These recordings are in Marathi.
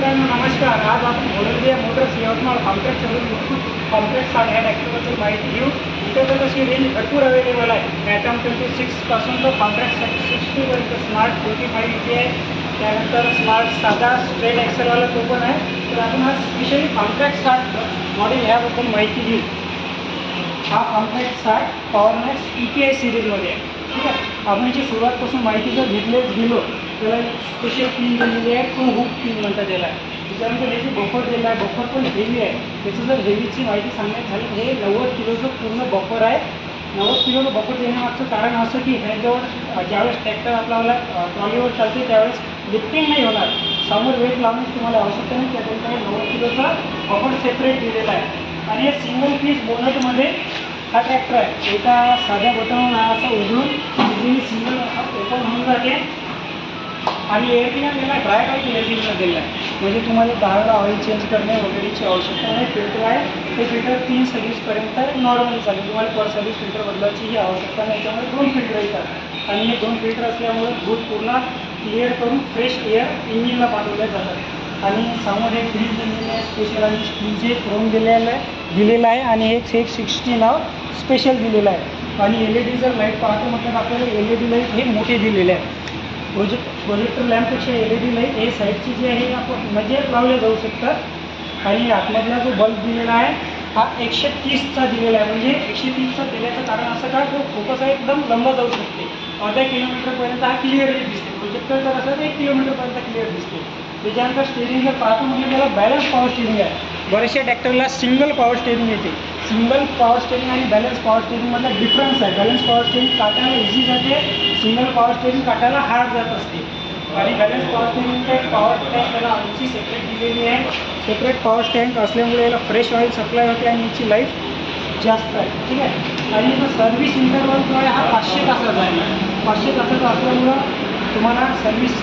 मित्रांनो नमस्कार. आज आपण बोलूया मोटर्स यवतमाळ कॉम्प्लेक्स कॉम्प्लेक्स ह्या ट्रॅक्टरबद्दल माहिती घेऊ. इथे अशी रेंज भरपूर अवेलेबल आहे. ॲटम 26पासून तर कॉम्प्लेक्स 60पर्यंत स्मार्ट 45 इथे आहे. त्यानंतर स्मार्ट साधा स्ट्रेट एक्सेलवाला तो पण आहे. तर आपण हा स्पेशली कॉम्प्लेक्स 60 मॉडेल ह्याबद्दल माहिती घेऊ. हा कॉम्प्लेक्स 60 पॉवरमॅक्स EPI सिरीजमध्ये आहे. ठीक आहे. आपण याची सुरुवातपासून माहिती जर गेलो त्याला स्पेशल पिन दिलेली आहे. तो हुक पिन म्हणतात त्याला. त्याच्यानंतर याची बफर दिलेला आहे. बफर पण हेवी आहे. त्याचं जर हेवीची माहिती सांगण्यात झाली हे 90 किलोचं पूर्ण बफर आहे. 90 किलोचं बफर देण्यामागचं कारण असं की ह्याच्यावर ज्यावेळेस ट्रॅक्टर आपल्याला ट्रॉलीवर चालते त्यावेळेस लिफ्टिंग नाही होणार. समोर वेट लावण्याची तुम्हाला आवश्यकता नाही. त्याच्यामुळे 90 किलोचा बफर सेपरेट दिलेला आहे. आणि हे सिंगल पीस बोनटमध्ये हा ट्रॅक्टर आहे. एका साध्या बटन असा उघडून इझिली सिंगल ओपन होऊन जाते. आणि एअरटिनर याला ड्राय टाईप एअरटिनर दिलेला आहे. म्हणजे तुम्हाला 10 ऑइल चेंज करणे वगैरेची आवश्यकता नाही. फिल्टर आहे ते फिल्टर 3 सर्व्हिसपर्यंत नॉर्मली चालेल. तुम्हाला पर सर्व्हिस फिल्टर बदलायची ही आवश्यकता नाही. त्यामुळे 2 फिल्टर येतात. आणि हे 2 फिल्टर असल्यामुळे दूध पूर्ण क्लिअर करून फ्रेश एअर इंजिनला पाठवल्या जातात. आणि समोर एक ग्रीज दिलेले आहे स्पेशल आणि स्टीलचे क्रोम दिलेलं आहे. आणि एक 60 नाव स्पेशल दिलेलं आहे. आणि LED जर लाईट पाहतो म्हटलं तर आपल्याला LED लाईट हे मोठे दिलेले आहे. प्रोजेक्टर लॅम्पपेक्षा LED लाईट हे साईडची जी आहे आपण म्हणजे लावले जाऊ शकतात. आणि आतमधला जो बल्ब दिलेला आहे हा 130चा दिलेला आहे. म्हणजे 130चा दिल्याचं कारण असं का तो फोकस आहे एकदम लंब जाऊ शकते. अर्ध्या किलोमीटरपर्यंत हा क्लिअरली दिसते. प्रोजेक्टर जर असं तर 1 किलोमीटरपर्यंत क्लिअर दिसते. त्याच्यानंतर स्टेरिंग जर पाहतो म्हणजे त्याला बॅलन्स पॉवर स्टेरिंग आहे. बऱ्याचशा ट्रॅक्टरला सिंगल पॉवर स्टेरिंग येते. सिंगल पॉवर स्टेरिंग आणि बॅलन्स पॉवर स्टेरिंगमधला डिफरन्स आहे. बॅलन्स पॉवर स्टेरिंग काटायला इझी जाते. सिंगल पॉवर स्टेरिंग काटायला हार्ड जात असते. आणि बॅलन्स पॉवर स्टेरिंगचा एक पॉवर टँक त्याला आमची सेपरेट दिलेली आहे. सेपरेट पॉवर टँक असल्यामुळे याला फ्रेश ऑइल सप्लाय होते आणि याची लाईफ जास्त आहे. ठीक आहे. आणि याचा सर्व्हिस इंटरवल जो आहे हा 500 तासाचा आहे. 500 तासाचा असल्यामुळं तुम्हाला सर्व्हिस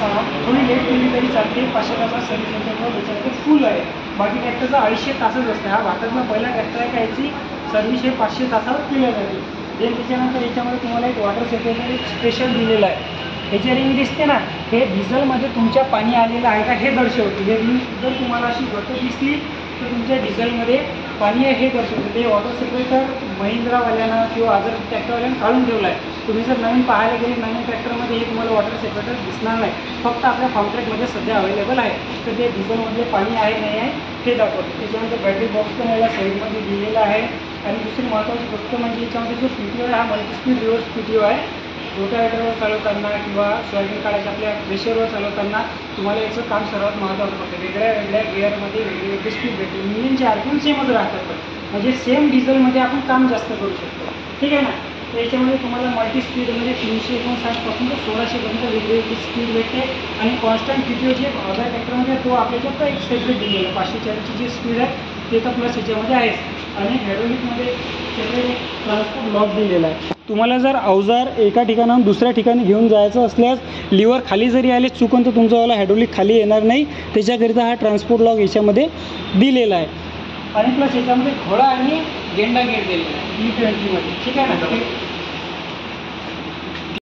थोडी लेट केली तरी चालते. 500 तासाचा सर्व्हिस इंटरवल त्याच्यामध्ये फुल आहे. बाकी ट्रॅक्टरचा 250 तासच असते. हा भारतातला पहिला ट्रॅक्टर आहे का याची सर्व्हिस हे 500 तासावर क्लिअर जाते. देन त्याच्यानंतर याच्यामध्ये तुम्हाला एक वॉटर सेपरेटर एक स्पेशल दिलेलं आहे. ह्याची रिंग दिसते ना, हे डिझेलमध्ये तुमच्या पाणी आलेलं आहे का हे दर्शवते. हे रिंग जर तुम्हाला अशी गट दिसली तर तुमच्या डिझेलमध्ये पाणी आहे हे दर्शवते. ते वॉटर सेपरेटर महिंद्रावाल्यानं किंवा अदर ट्रॅक्टरवाल्यानं काढून ठेवलं आहे. तुम्ही जर नवीन पाहायला गेले नवीन ट्रॅक्टरमध्ये हे तुम्हाला वॉटर सेपरेटर दिसणार नाही. फक्त आपल्या कॉन्ट्रॅक्टमध्ये सध्या अवेलेबल आहे. तर ते डिझेलमधले पाणी आहे नाही आहे हे दाखवतं. त्याच्यानंतर बॅटरी बॉक्स पण याला साईडमध्ये दिलेला आहे. आणि दुसरी महत्त्वाची गोष्ट म्हणजे याच्यामध्ये जो PTO आहे हा मल्टीस्पीड रिव्हर्स PTO आहे. रोटावेटरवर चालवताना किंवा सोयाबीन काढायच्या आपल्या प्रेशरवर चालवताना तुम्हाला याचं काम सर्वात महत्त्वाचं पडतं. वेगळ्या वेगळ्या गिअरमध्ये वेगळी स्पीड भेटते. इंजिनचे RPM सेमच राहतात. पण म्हणजे सेम डिझेलमध्ये आपण काम जास्त करू शकतो. ठीक आहे ना. तर याच्यामध्ये तुम्हाला मल्टी स्पीडमध्ये 359पासून तर 1600पर्यंत वेगवेगळी स्पीड भेटते. आणि कॉन्स्टंट PTO जे अदर ट्रॅक्टरमध्ये तो आपल्याच्यात एक सेपरेट दिलेला आहे. 540ची जी स्पीड आहे ते तर प्लस याच्यामध्ये आहे. आणि हायड्रोलिकमध्ये सेपरेट ट्रान्सपोर्ट लॉक दिलेला आहे. तुम्हाला जर अवजार एका ठिकाणाहून दुसऱ्या ठिकाणी घेऊन जायचं असल्यास लिव्हर खाली जरी आले चुकून तर तुमचावाला हायड्रोलिक खाली येणार नाही. त्याच्याकरिता हा ट्रान्सपोर्ट लॉक याच्यामध्ये दिलेला आहे. आणि प्लस याच्यामध्ये घोडा आणि गेंडा गेअर दिलेला आहे E20मध्ये. ठीक आहे ना.